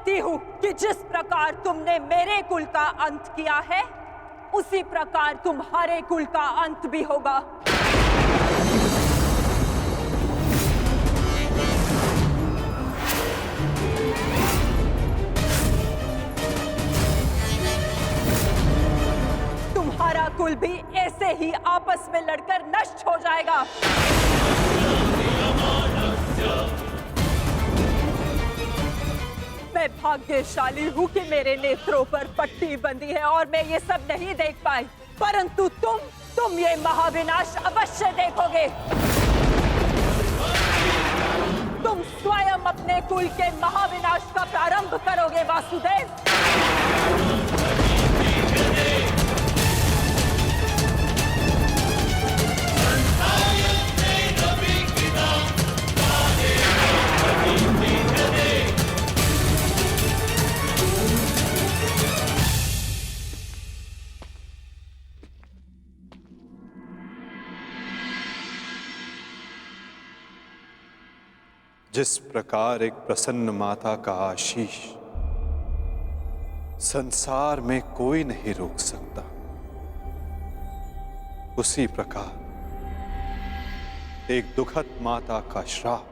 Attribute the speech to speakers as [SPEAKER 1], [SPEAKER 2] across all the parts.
[SPEAKER 1] जानती हूँ कि जिस प्रकार तुमने मेरे कुल का अंत किया है, उसी प्रकार तुम्हारे कुल का अंत भी होगा। तुम्हारा कुल भी ऐसे ही आपस में लड़कर नष्ट हो जाएगा। मैं भाग्यशाली हूँ कि मेरे नेत्रों पर पट्टी बंधी है और मैं ये सब नहीं देख पाई, परंतु तुम ये महाविनाश अवश्य देखोगे। तुम स्वयं अपने कुल के महाविनाश का प्रारंभ करोगे वासुदेव।
[SPEAKER 2] जिस प्रकार एक प्रसन्न माता का आशीष संसार में कोई नहीं रोक सकता, उसी प्रकार एक दुखद माता का श्राप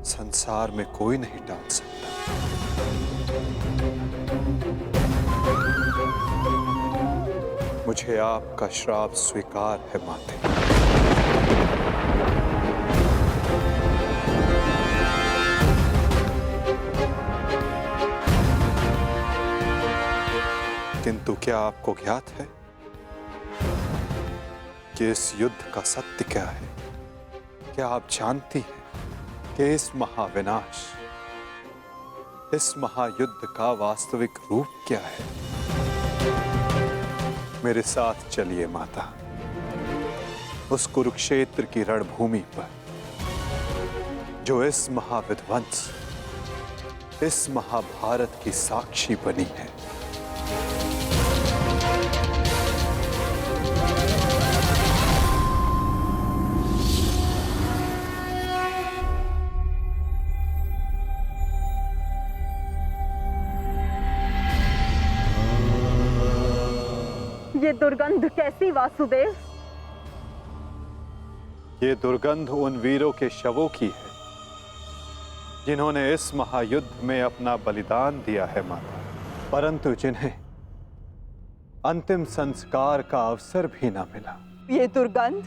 [SPEAKER 2] संसार में कोई नहीं टाल सकता। मुझे आपका श्राप स्वीकार है माते। किंतु क्या आपको ज्ञात है कि इस युद्ध का सत्य क्या है? क्या आप जानती हैं कि इस महाविनाश, इस महायुद्ध का वास्तविक रूप क्या है? मेरे साथ चलिए माता, उस कुरुक्षेत्र की रणभूमि पर जो इस महाविध्वंस, इस महाभारत की साक्षी बनी है।
[SPEAKER 1] ये दुर्गंध कैसी वासुदेव?
[SPEAKER 2] ये दुर्गंध उन वीरों के शवों की है जिन्होंने इस महायुद्ध में अपना बलिदान दिया है माता, परंतु जिन्हें अंतिम संस्कार का अवसर भी ना मिला।
[SPEAKER 1] ये दुर्गंध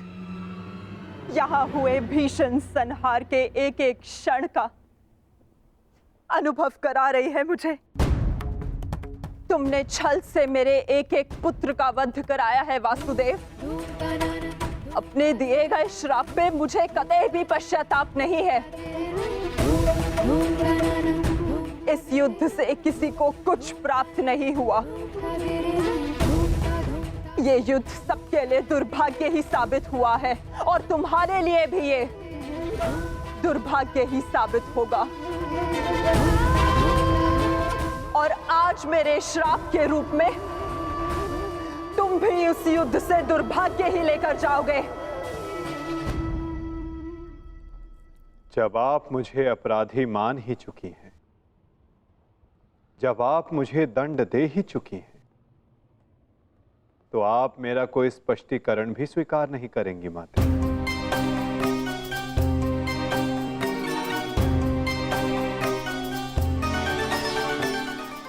[SPEAKER 1] यहाँ हुए भीषण संहार के एक एक क्षण का अनुभव करा रही है मुझे। तुमने छल से मेरे एक एक पुत्र का वध कराया है वासुदेव। अपने दिए गए श्राप पे मुझे कतई भी पश्चाताप नहीं है। इस युद्ध से किसी को कुछ प्राप्त नहीं हुआ। ये युद्ध सबके लिए दुर्भाग्य ही साबित हुआ है और तुम्हारे लिए भी ये दुर्भाग्य ही साबित होगा। और आज मेरे श्राप के रूप में तुम भी उस युद्ध से दुर्भाग्य ही लेकर जाओगे।
[SPEAKER 2] जब आप मुझे अपराधी मान ही चुकी हैं, जब आप मुझे दंड दे ही चुकी हैं, तो आप मेरा कोई स्पष्टीकरण भी स्वीकार नहीं करेंगी माता।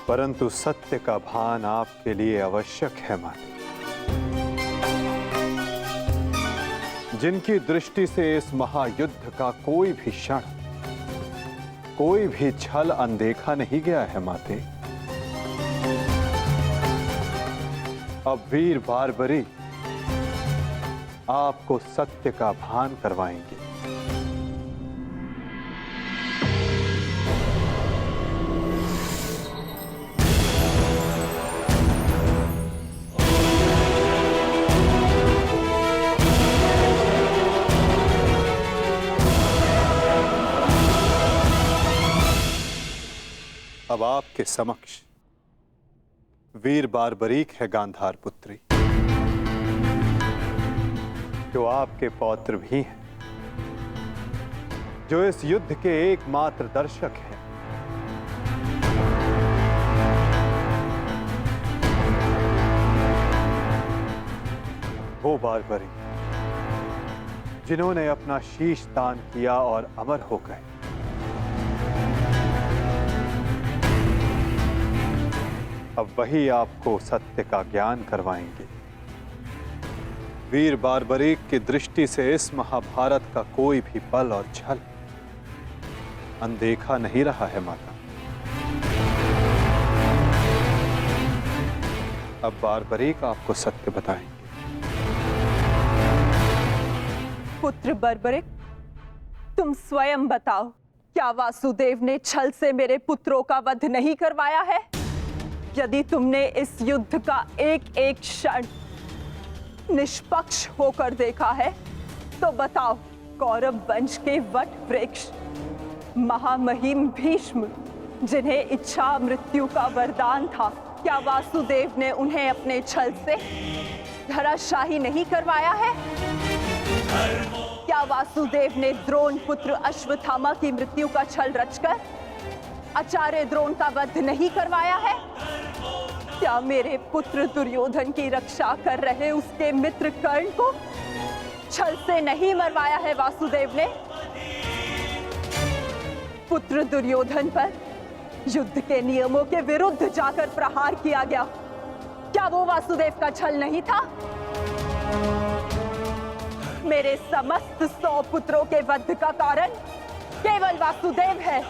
[SPEAKER 2] परंतु सत्य का भान आपके लिए आवश्यक है माता। जिनकी दृष्टि से इस महायुद्ध का कोई भी क्षण, कोई भी छल अनदेखा नहीं गया है माते। अब वीर बारबरी आपको सत्य का भान करवाएंगे। अब आपके समक्ष वीर बारबरीक है गांधार पुत्री, जो आपके पौत्र भी हैं, जो इस युद्ध के एकमात्र दर्शक हैं, वो बारबरी जिन्होंने अपना शीश दान किया और अमर हो गए, अब वही आपको सत्य का ज्ञान करवाएंगे। वीर बारबरीक की दृष्टि से इस महाभारत का कोई भी बल और छल अनदेखा नहीं रहा है माता। अब बारबरीक आपको सत्य बताएंगे।
[SPEAKER 1] पुत्र बर्बरिक, तुम स्वयं बताओ, क्या वासुदेव ने छल से मेरे पुत्रों का वध नहीं करवाया है? यदि तुमने इस युद्ध का एक एक क्षण निष्पक्ष होकर देखा है, तो बताओ, कौरव वंश के वट वृक्ष महामहिम भीष्म, जिन्हें इच्छा मृत्यु का वरदान था, क्या वासुदेव ने उन्हें अपने छल से धराशाही नहीं करवाया है? क्या वासुदेव ने द्रोण पुत्र अश्वत्थामा की मृत्यु का छल रचकर आचार्य द्रोण का वध नहीं करवाया है? क्या मेरे पुत्र दुर्योधन की रक्षा कर रहे उसके मित्र कर्ण को छल से नहीं मरवाया है वासुदेव ने? पुत्र दुर्योधन पर युद्ध के नियमों के विरुद्ध जाकर प्रहार किया गया, क्या वो वासुदेव का छल नहीं था? मेरे समस्त 100 पुत्रों के वध का कारण केवल वासुदेव है।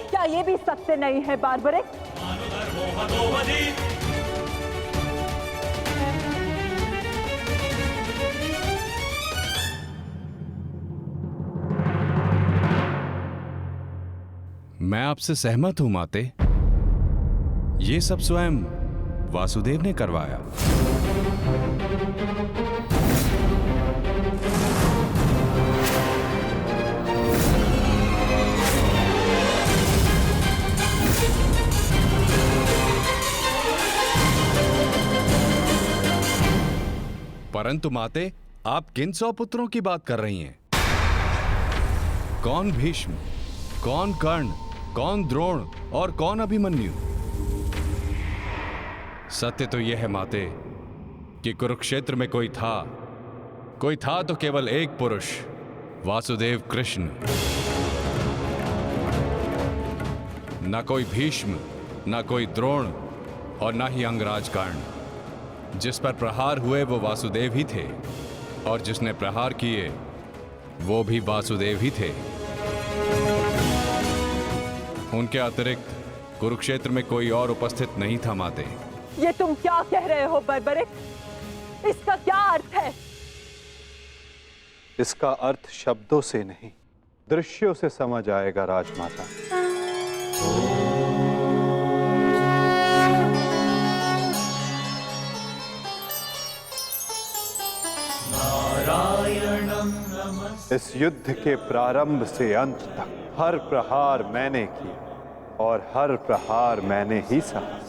[SPEAKER 1] क्या ये भी सत्य नहीं है बारबरिक?
[SPEAKER 3] मैं आपसे सहमत हूं माते। ये सब स्वयं वासुदेव ने करवाया। परंतु माते, आप किन 100 पुत्रों की बात कर रही हैं? कौन भीष्म, कौन कर्ण, कौन द्रोण और कौन अभिमन्यु? सत्य तो यह है माते कि कुरुक्षेत्र में कोई था तो केवल एक पुरुष, वासुदेव कृष्ण। न कोई भीष्म, न कोई द्रोण और न ही अंगराज कर्ण। जिस पर प्रहार हुए वो वासुदेव ही थे, और जिसने प्रहार किए वो भी वासुदेव ही थे। उनके अतिरिक्त कुरुक्षेत्र में कोई और उपस्थित नहीं था माते।
[SPEAKER 1] ये तुम क्या कह रहे हो बर्बरिक? इसका क्या अर्थ है?
[SPEAKER 2] इसका अर्थ शब्दों से नहीं, दृश्यों से समझ आएगा राजमाता। इस युद्ध के प्रारंभ से अंत तक हर प्रहार मैंने किया और हर प्रहार मैंने ही सहा।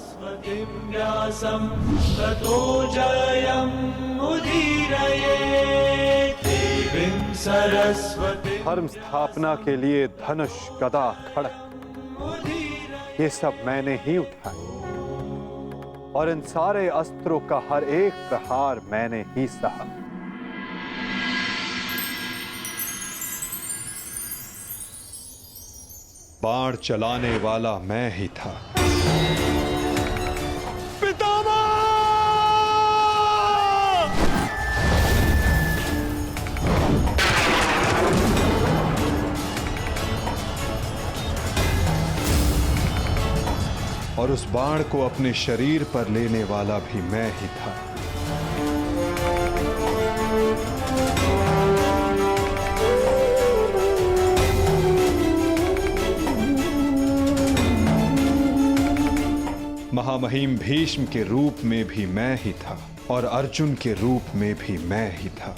[SPEAKER 2] धर्म स्थापना के लिए धनुष, गदा, खड्ग, ये सब मैंने ही उठाए और इन सारे अस्त्रों का हर एक प्रहार मैंने ही सहा। बाण चलाने वाला मैं ही था। पितामह! और उस बाण को अपने शरीर पर लेने वाला भी मैं ही था। महामहिम भीष्म के रूप में भी मैं ही था और अर्जुन के रूप में भी मैं ही था।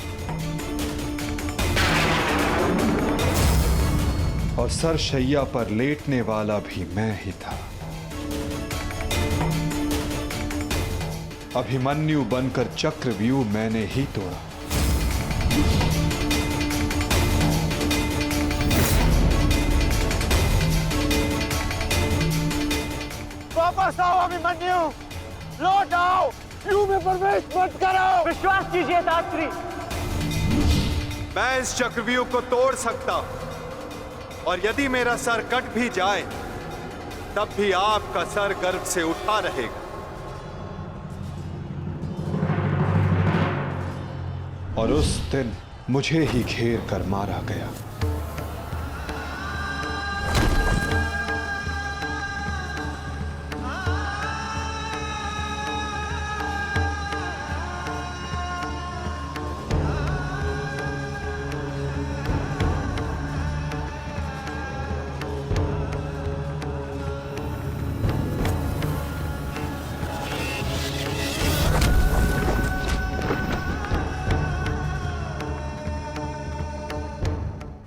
[SPEAKER 2] और सरशैया पर लेटने वाला भी मैं ही था। अभिमन्यु बनकर चक्रव्यूह मैंने ही तोड़ा।
[SPEAKER 4] वापस आओ अभिमन्यु, लौट आओ, यूं में प्रवेश मत करो।
[SPEAKER 5] विश्वास कीजिए दात्री।
[SPEAKER 2] मैं इस चक्रव्यूह को तोड़ सकता हूं, और यदि मेरा सर कट भी जाए तब भी आपका सर गर्व से उठा रहेगा। और उस दिन मुझे ही घेर कर मारा गया।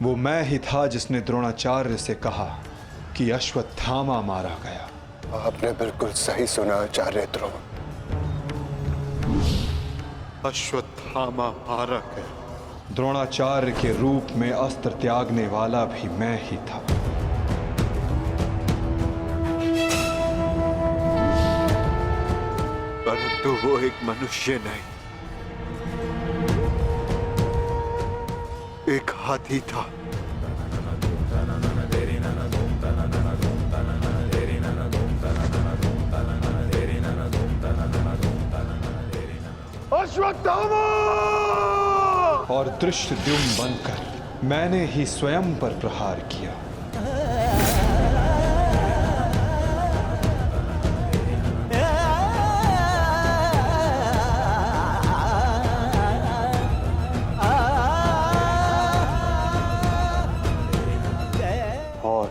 [SPEAKER 2] वो मैं ही था जिसने द्रोणाचार्य से कहा कि अश्वत्थामा मारा गया।
[SPEAKER 6] आपने बिल्कुल सही सुना आचार्य द्रोण।
[SPEAKER 2] अश्वत्थामा मारा गया। द्रोणाचार्य के रूप में अस्त्र त्यागने वाला भी मैं ही था। परंतु वो एक मनुष्य नहीं, एक हाथी था।
[SPEAKER 4] अश्वत्थामा!
[SPEAKER 2] और दृष्टद्युम्न बनकर मैंने ही स्वयं पर प्रहार किया। और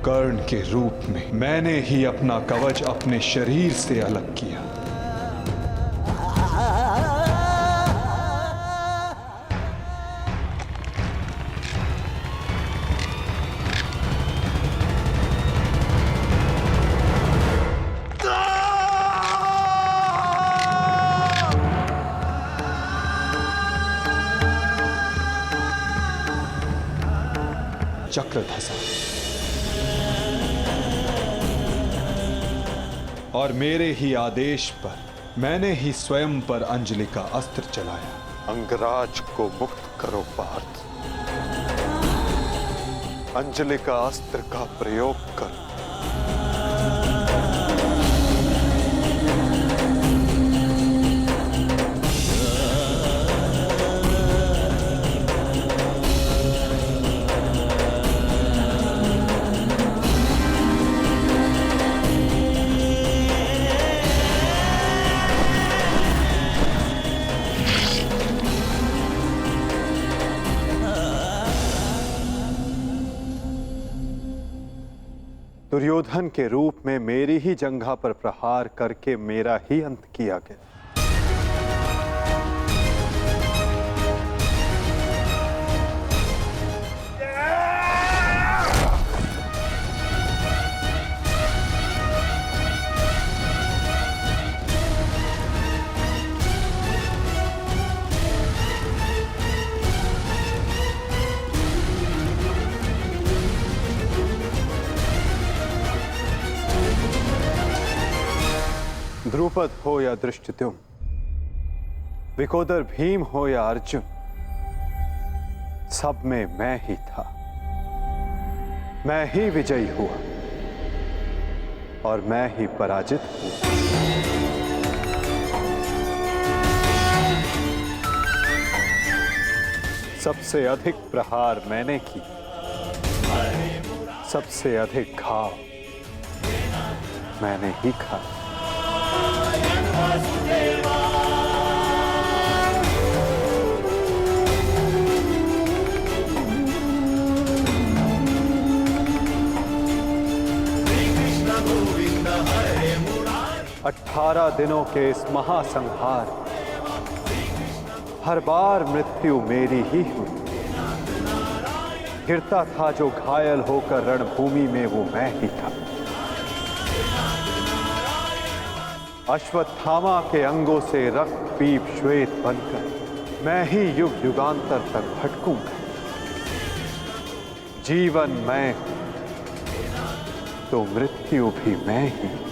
[SPEAKER 2] कर्ण के रूप में मैंने ही अपना कवच अपने शरीर से अलग किया। चक्र धंसा और मेरे ही आदेश पर मैंने ही स्वयं पर अंजलि का अस्त्र चलाया। अंगराज को मुक्त करो पार्थ। अंजलि का अस्त्र का प्रयोग करो। दुर्योधन के रूप में मेरी ही जंघा पर प्रहार करके मेरा ही अंत किया गया। द्रुपद हो या धृष्टद्युम्न, विकोदर भीम हो या अर्जुन, सब में मैं ही था। मैं ही विजयी हुआ और मैं ही पराजित हुआ। सबसे अधिक प्रहार मैंने की, सबसे अधिक घाव मैंने ही खाया। अठारह दिनों के इस महासंहार हर बार मृत्यु मेरी ही हुई। गिरता था जो घायल होकर रणभूमि में, वो मैं ही था। अश्वत्थामा के अंगों से रक्त पीप श्वेत बनकर मैं ही युग युगांतर तक भटकूंगा। जीवन मैं हूं तो मृत्यु भी मैं ही।